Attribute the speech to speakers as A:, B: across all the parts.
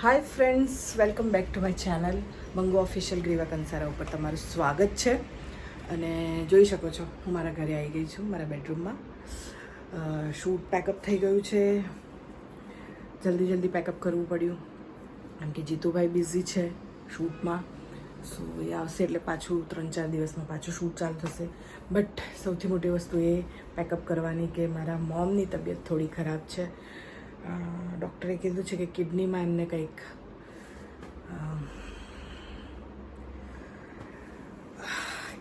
A: Hi friends, welcome back to my channel mango official Griva Kansara ઉપર તમારું સ્વાગત છે. અને જોઈ શકો છો હું મારા ઘરે આવી ગઈ છું, મારા બેડરૂમમાં. શૂટ પેકઅપ થઈ ગયું છે. જલ્દી પેકઅપ કરવું પડ્યું કારણ કે જીતુભાઈ બિઝી છે શૂટમાં. સો એ આવશે એટલે પાછું 3-4 દિવસમાં પાછું શૂટ ચાલુ થશે. બટ સૌથી મોટી વસ્તુ એ પેકઅપ કરવાની કે મારા મોમની તબિયત થોડી ખરાબ છે. ડૉક્ટરે કીધું છે કે કિડનીમાં એમને કંઈક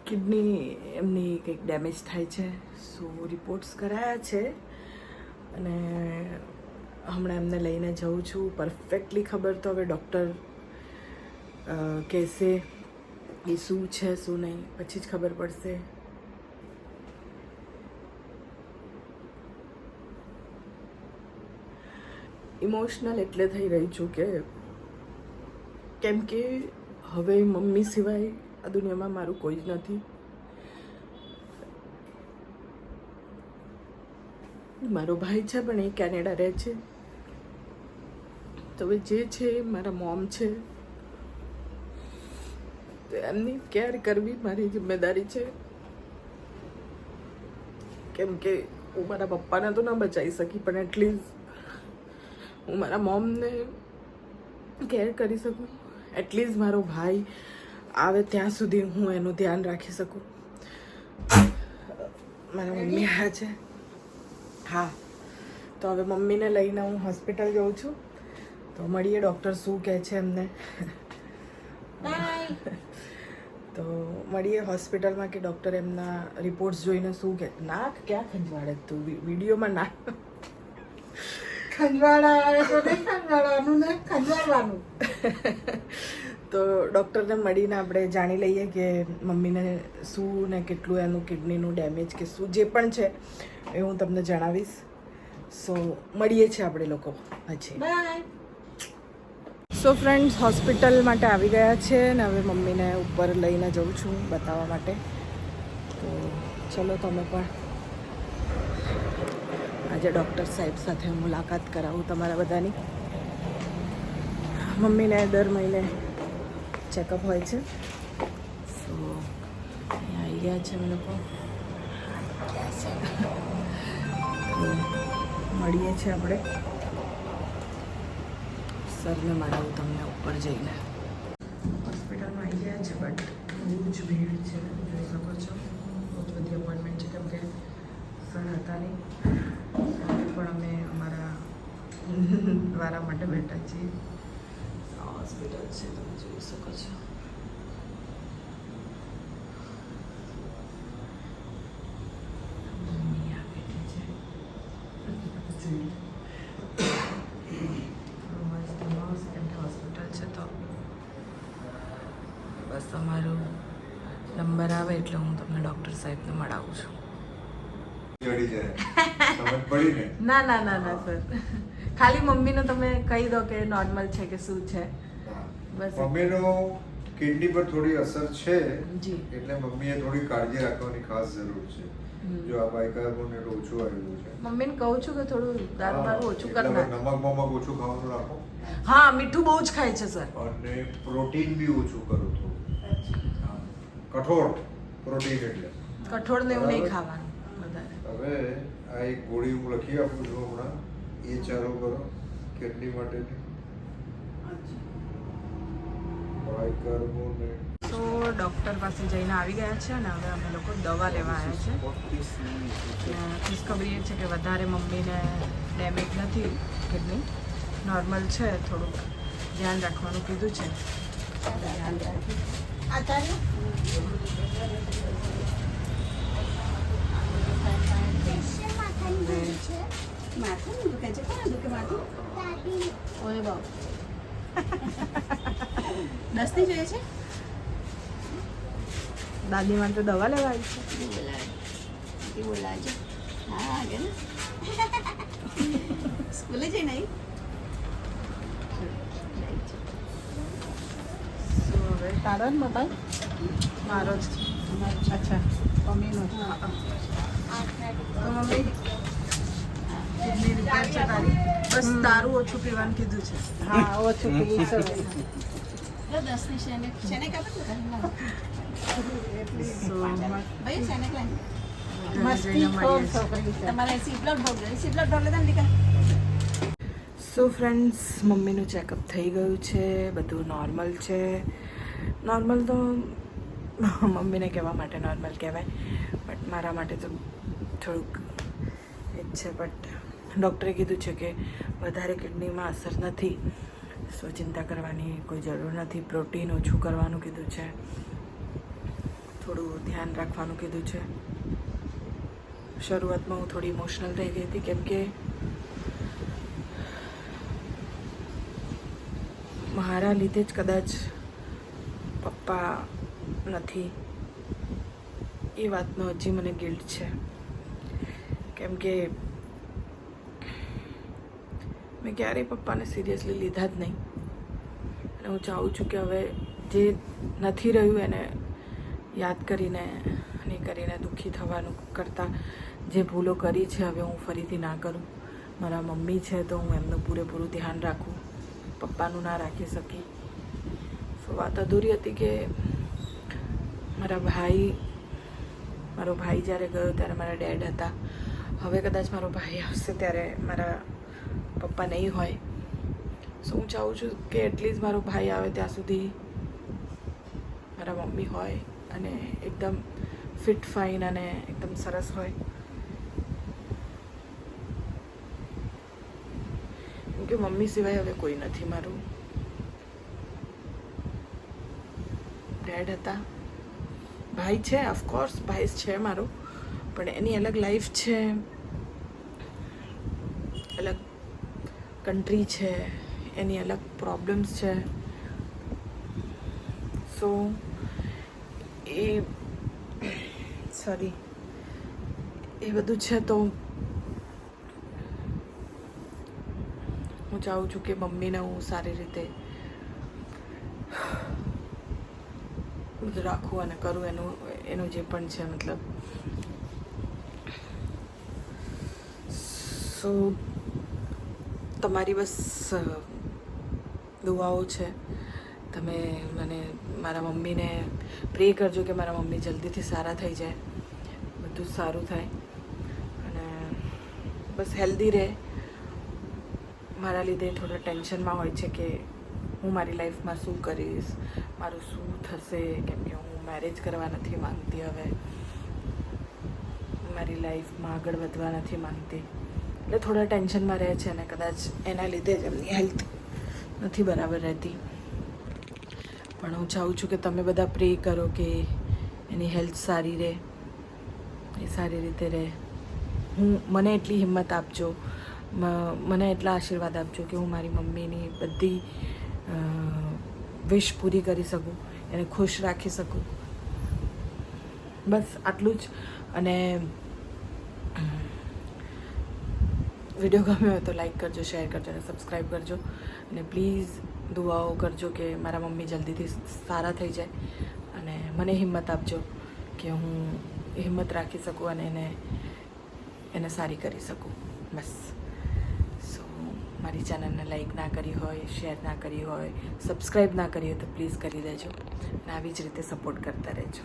A: કિડની એમની કંઈક ડેમેજ થાય છે. સો રિપોર્ટ્સ કરાયા છે અને હમણાં એમને લઈને જઉં છું. પરફેક્ટલી ખબર તો હવે ડૉક્ટર કહેશે એ શું છે શું નહીં, પછી જ ખબર પડશે. ઇમોશનલ એટલે થઈ રહી છું કે કેમ કે હવે મમ્મી સિવાય આ દુનિયામાં મારું કોઈ જ નથી. મારો ભાઈ છે પણ એ કેનેડા રહે છે. તો હવે જે છે એ મારા મોમ છે, તો એમની કેર કરવી મારી જિમ્મેદારી છે. કેમ કે હું મારા પપ્પાને તો ના બચાવી શકી, પણ એટલીસ્ટ હું મારા મોમને કેર કરી શકું. એટલીસ્ટ મારો ભાઈ આવે ત્યાં સુધી હું એનું ધ્યાન રાખી શકું. મારા મમ્મી આવ્યા છે. હા, તો હવે મમ્મીને લઈને હું હોસ્પિટલ જાઉં છું. તો મળીએ ડૉક્ટર શું કહે છે એમને. તો મળીએ હોસ્પિટલમાં કે ડૉક્ટર એમના રિપોર્ટ્સ જોઈને શું કહે. નાક ક્યાં ખંજવાળે તું વિડીયોમાં? નાક તો ડૉક્ટરને મળીને આપણે જાણી લઈએ કે મમ્મીને શું ને કેટલું એનું કિડનીનું ડેમેજ કે શું જે પણ છે એ હું તમને જણાવીશ. સો મળીએ છીએ આપણે લોકો પછી. સો ફ્રેન્ડ્સ, હોસ્પિટલ માટે આવી ગયા છે ને હવે મમ્મીને ઉપર લઈને જઉં છું બતાવવા માટે. તો ચલો તમે પણ આજે ડૉક્ટર સાહેબ સાથે મુલાકાત કરાવું તમારા બધાની. મમ્મીને દર મહિને ચેકઅપ હોય છે. સો અહીંયા આવી ગયા છે અમે લોકો. મળીએ છીએ આપણે. સરને મળાવું તમને ઉપર જઈને. હોસ્પિટલમાં આવી ગયા છે બટ બહુ જ ભીડ છે, જોઈ શકો છો. બહુ જ બધી અપોઇન્ટમેન્ટ છે કેમ કે સર હતા નહીં. પણ અમે અમારા દ્વારા માટે બેઠા છીએ. હોસ્પિટલ છે, તમે જોઈ શકો છો. હોસ્પિટલ છે તો બસ અમારો નંબર આવે એટલે હું તમને ડૉક્ટર સાહેબને મળાવું છું. ના ના ના ના સર, ખાલી મમ્મીને તમે કહી દો કે નોર્મલ છે કે શું છે. બસ
B: મમ્મીનો કિડની પર થોડી અસર છે
A: જી,
B: એટલે મમ્મીએ થોડી કાળજી રાખવાની ખાસ જરૂર છે. જો આ બાયકાર્બોનેટ ઓછું આવ્યું છે.
A: મમ્મીને કહું છું કે થોડું દારૂ બારૂ ઓછું કરી નાખો.
B: નમક બમક ઓછું ખાવાનું રાખો.
A: હા, મીઠું બહુ જ ખાય છે સર.
B: અને પ્રોટીન બી ઓછું કરો થોડું. કઠોળ પ્રોટીન એટલે
A: કઠોળ ને એવું નહીં ખાવાનું વધારે.
B: હવે આ એક ગોળી હું લખી આપું છું હમણાં, એ ચાલુ કરો કિડની માટેની. બાયકાર્બોનેટ.
A: તો ડૉક્ટર પાસે જઈને આવી ગયા છે અને હવે અમે લોકો દવા લેવા આવ્યા છે. ખુશખબરી એ છે કે વધારે મમ્મીને ડેમેજ નથી, કિડની નોર્મલ છે. થોડુંક ધ્યાન રાખવાનું કીધું છે. ધ્યાન રાખી
C: દસની જોઈએ છે.
A: દાદી માટે દવા લેવા આવી છે.
C: બોલાવજો. હા આગળ સ્કૂલે જઈને આવી.
A: હવે તારો જ મોબાઈલ? મારો જ. અચ્છા, મમ્મીનો. તો મમ્મી કિડની રિપેર છે તારી, બસ દારૂ ઓછું પીવાનું કીધું છે.
D: હા ઓછું પીવું છે.
C: જો 10 ની શેનેક શેનેક આપે છે તારે?
A: So,
C: ભાઈ શેનેક લાઈ.
A: ઘરે
D: મસ્તી
A: જઈને
D: ખોર
A: મળીએ છીએ.
D: છોકરી છે.
C: તમારે સીપલોટ ભોગ જોઈએ. સીપલોટ ભોગ લેતા ને દીકરા.
A: સો ફ્રેન્ડ્સ, મમ્મીનું ચેકઅપ થઈ ગયું છે, બધું નોર્મલ છે. નોર્મલ તો મમ્મીને કહેવા માટે નોર્મલ કહેવાય, બટ મારા માટે તો થોડુંક એ જ છે. બટ ડૉક્ટરે કીધું છે કે વધારે કિડનીમાં અસર નથી, સો ચિંતા કરવાની કોઈ જરૂર નથી. પ્રોટીન ઓછું કરવાનું કીધું છે, થોડું ધ્યાન રાખવાનું કીધું છે. શરૂઆતમાં હું થોડી ઇમોશનલ થઈ ગઈ હતી, કેમ કે મારા લીધે જ કદાચ પપ્પા નથી, એ વાતનો હજી મને ગિલ્ટ છે. કેમ કે મેં ક્યારેય પપ્પાને સિરિયસલી લીધા જ નહીં, અને હું ચાહું છું કે હવે જે નથી રહ્યું એને યાદ કરીને દુઃખી થવાનું કરતાં જે ભૂલો કરી છે હવે હું ફરીથી ના કરું. મારા મમ્મી છે તો હું એમનું પૂરેપૂરું ધ્યાન રાખું, પપ્પાનું ના રાખી શકી. સો વાત અધૂરી હતી કે મારો ભાઈ જ્યારે ગયો ત્યારે મારા ડેડ હતા. હવે કદાચ મારો ભાઈ આવશે ત્યારે મારા પપ્પા નહીં હોય. સો હું ચાહું છું કે એટલીસ્ટ મારો ભાઈ આવે ત્યાં સુધી મારા મમ્મી હોય અને એકદમ ફિટ ફાઇન અને એકદમ સરસ હોય. કેમ કે મમ્મી સિવાય હવે કોઈ નથી મારું. ડેડ હતા, ભાઈ છે, ઓફકોર્સ ભાઈ છે મારો, પણ એની અલગ લાઈફ છે, અલગ કન્ટ્રી છે, એની અલગ પ્રોબ્લેમ્સ છે. સો એ બધું છે. તો હું ચાહું છું કે મમ્મીને હું સારી રીતે રાખું અને કરું એનું જે પણ છે, મતલબ. સો તમારી બસ દુઆઓ છે. તમે મને મારા મમ્મીને પ્રે કરજો કે મારા મમ્મી જલ્દીથી સારા થઈ જાય, બધું સારું થાય અને બસ હેલ્ધી રહે. મારા લીધે થોડા ટેન્શનમાં હોય છે કે હું મારી લાઈફમાં શું કરીશ, મારું શું થશે, કેમ કે હું મેરેજ કરવા નથી માંગતી, હવે મારી લાઈફમાં આગળ વધવા નથી માંગતી, એટલે થોડા ટેન્શનમાં રહે છે અને કદાચ એના લીધે જ એમની હેલ્થ નથી બરાબર રહેતી. પણ હું ચાહું છું કે તમે બધા પ્રે કરો કે એની હેલ્થ સારી રહે, એ સારી રીતે રહે. મને એટલી હિંમત આપજો, મને એટલા આશીર્વાદ આપજો કે હું મારી મમ્મીની બધી વિશ પૂરી કરી શકું, એને ખુશ રાખી શકું. બસ આટલું જ. અને વિડીયો ગમ્યો હોય તો લાઈક કરજો, શેર કરજો અને સબસ્ક્રાઈબ કરજો. અને પ્લીઝ દુઆઓ કરજો કે મારા મમ્મી જલ્દીથી સારા થઈ જાય અને મને હિંમત આપજો કે હું હિંમત રાખી શકું અને એને સારી કરી શકું. બસ. સો મારી ચેનલને લાઈક ના કરી હોય, શેર ના કરી હોય, સબસ્ક્રાઈબ ના કરી હોય તો પ્લીઝ કરી દેજો અને આવી જ રીતે સપોર્ટ કરતા રહેજો.